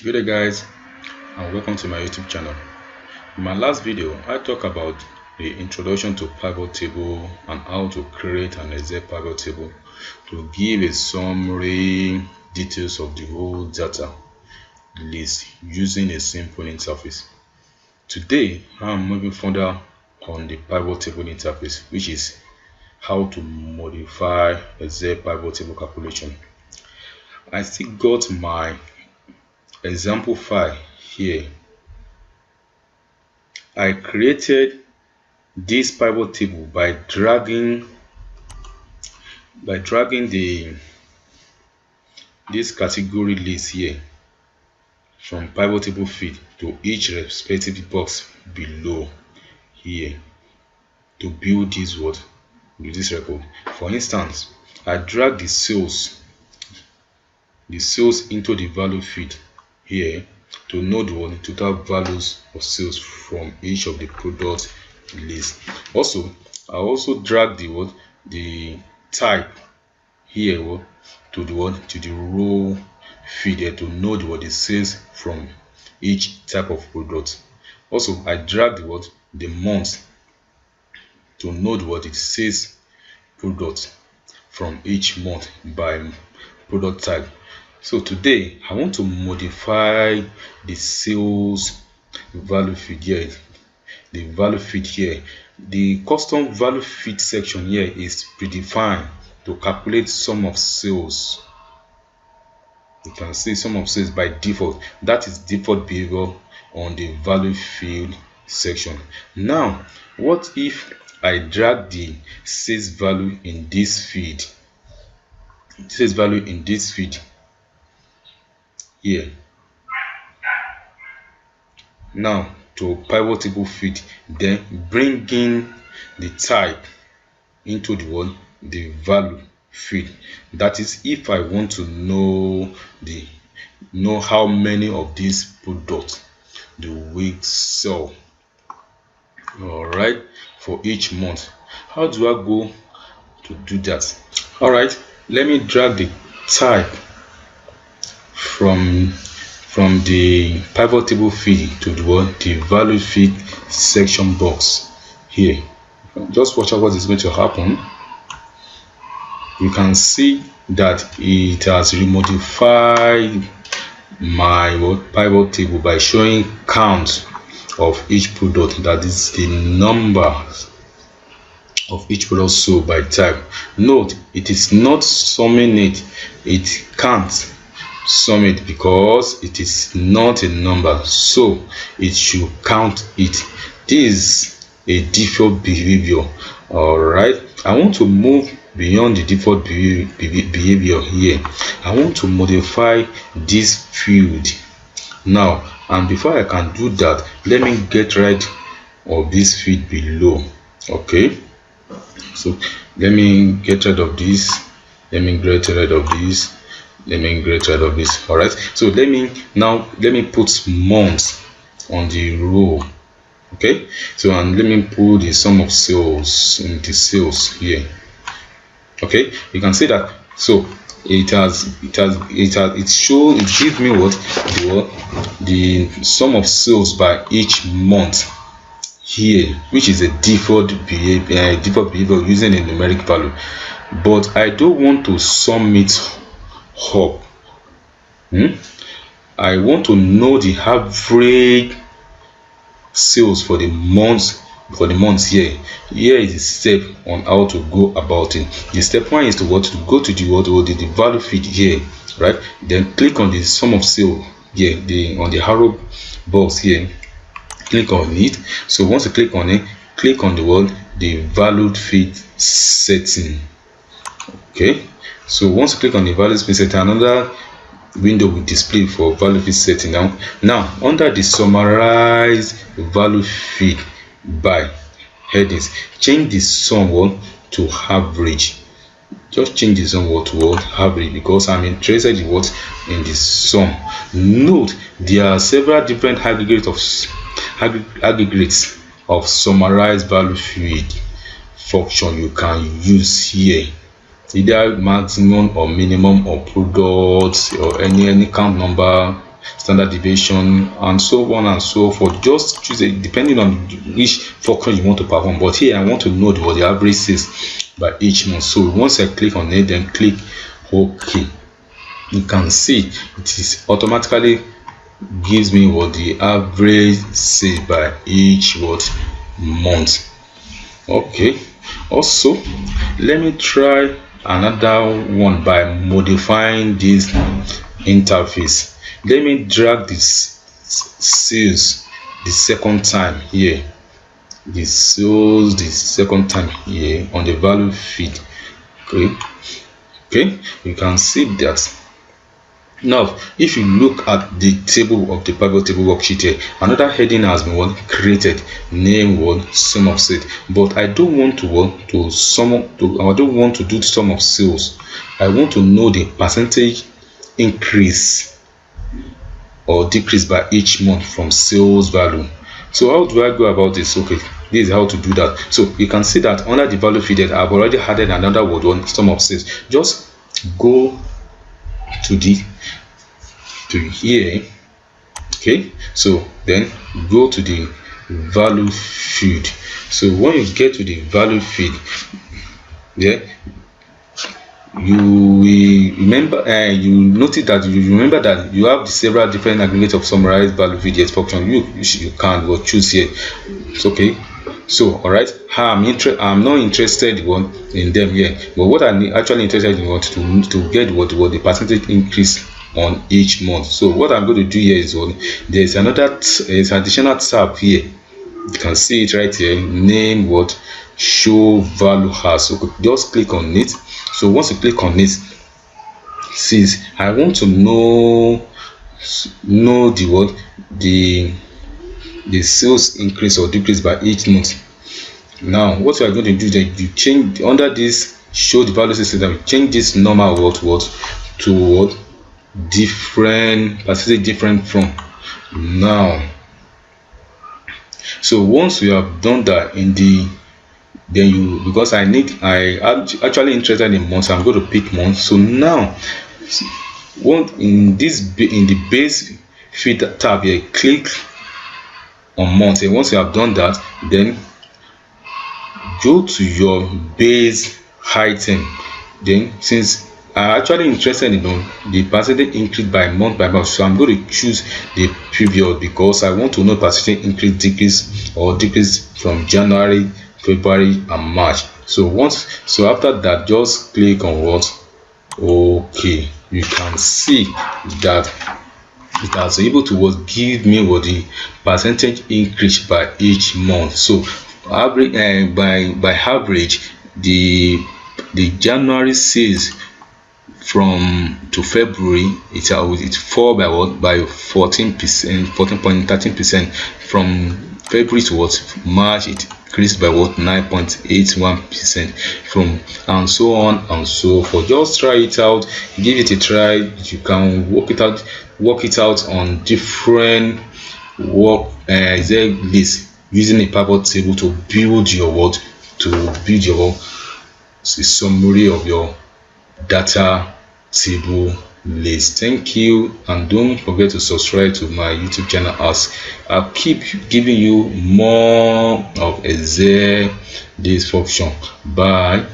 Good day guys, and welcome to my YouTube channel. In my last video I talked about the introduction to pivot table and how to create an exact pivot table to give a summary details of the whole data list using a simple interface. Today I'm moving further on the pivot table interface, which is how to modify exact pivot table calculation. I still got my example file here. I created this pivot table by dragging this category list here from pivot table feed to each respective box below here to build this record. For instance, I drag the sales into the value feed here to know the total values of sales from each of the product list. Also, I also drag the type here to the row feed here to know the sales from each type of product. Also, I drag the month to know the sales product from each month by product type. So today I want to modify the sales value feed here. The value feed here, the custom value feed section here is predefined to calculate sum of sales. You can see sum of sales by default. That is default behavior on the value field section. Now, what if I drag the sales value in this feed? Sales value in this feed here. Now to pivot table feed, then bring in the type into the value feed. That is, if I want to know how many of these products do we sell, all right, for each month. How do I go to do that? All right, let me drag the type from the pivot table feed to the value feed section box here. Just watch out what is going to happen. You can see that it has remodified my pivot table by showing count of each product, that is the number of each product sold by type. Note, it is not summing it. It can't sum it because it is not a number, so it should count it. This is a default behavior. All right, I want to move beyond the default behavior here. I want to modify this field now, and before I can do that, let me get rid of this field below. Okay, so let me get rid of this. Let me get rid of this. Let me get rid of this. All right, so let me put months on the row. Okay, so and let me put the sum of sales in the sales here. Okay, you can see that. So it gives me the sum of sales by each month here, which is a default behavior using a numeric value. But I don't want to sum it up. I want to know the average sales for the months here. Here is the step on how to go about it. The step one is to go to the value feed here, right? Then click on the sum of sales here, on the arrow box here. Click on it. So once you click on it, click on the value feed setting. Okay, so once you click on the value feed setting, another window will display for value feed setting. Now under the summarize value feed by headings, change the sum to average. Just change the sum to average because I'm interested in the sum. Note, there are several different aggregates of summarize value feed function you can use here, either maximum or minimum or products or any count number standard deviation, and so on and so forth. Just choose it depending on which function you want to perform. But here I want to know what the average sales by each month. So once I click on it, then click OK, you can see it is automatically gives me what the average sales by each month. Okay, also let me try another one by modifying this interface. Let me drag this sales the second time here, the sales the second time here on the value feed. Okay, you can see that. Now, if you look at the table of the pivot table worksheet here, another heading has been created, name sum of sales. But I don't want to I don't want to do the sum of sales. I want to know the percentage increase or decrease by each month from sales value. So how do I go about this? Okay, this is how to do that. So you can see that under the value feeded, I've already added another word, sum of sales. Just go to here. Okay, so then go to the value field. So when you get to the value field, you will remember, you notice that you remember that you have the several different aggregates of summarized value feed function. You can choose here. It's okay. So all right, I'm not interested in them here, but what I'm actually interested in to get what the percentage increase on each month. So what I'm going to do here is there's additional tab here. You can see it right here, name show value as. So just click on it. So once you click on it, since I want to know the sales increase or decrease by each month. Now what we are going to do is that you change under this show the value system, you change this normal to different percentage different from now. So once we have done that because I'm actually interested in months, I'm going to pick months. So now in the base feed tab here, click on months, and once you have done that, then go to your base item. Then since I'm actually interested in the percentage increase by month, so I'm going to choose the period because I want to know percentage increase, decrease or decrease from January, February and March. So after that, just click on okay. You can see that it has able to give me the percentage increase by each month. So average by average, the January sales from to February, it fall by 14%, 14.13%. From February to March, it increased by 9.81%, from and so on and so forth. Just try it out, give it a try. You can work it out on different list using a pivot table to build your summary of your data table list. Thank you, and don't forget to subscribe to my YouTube channel as I'll keep giving you more of Excel this function. Bye.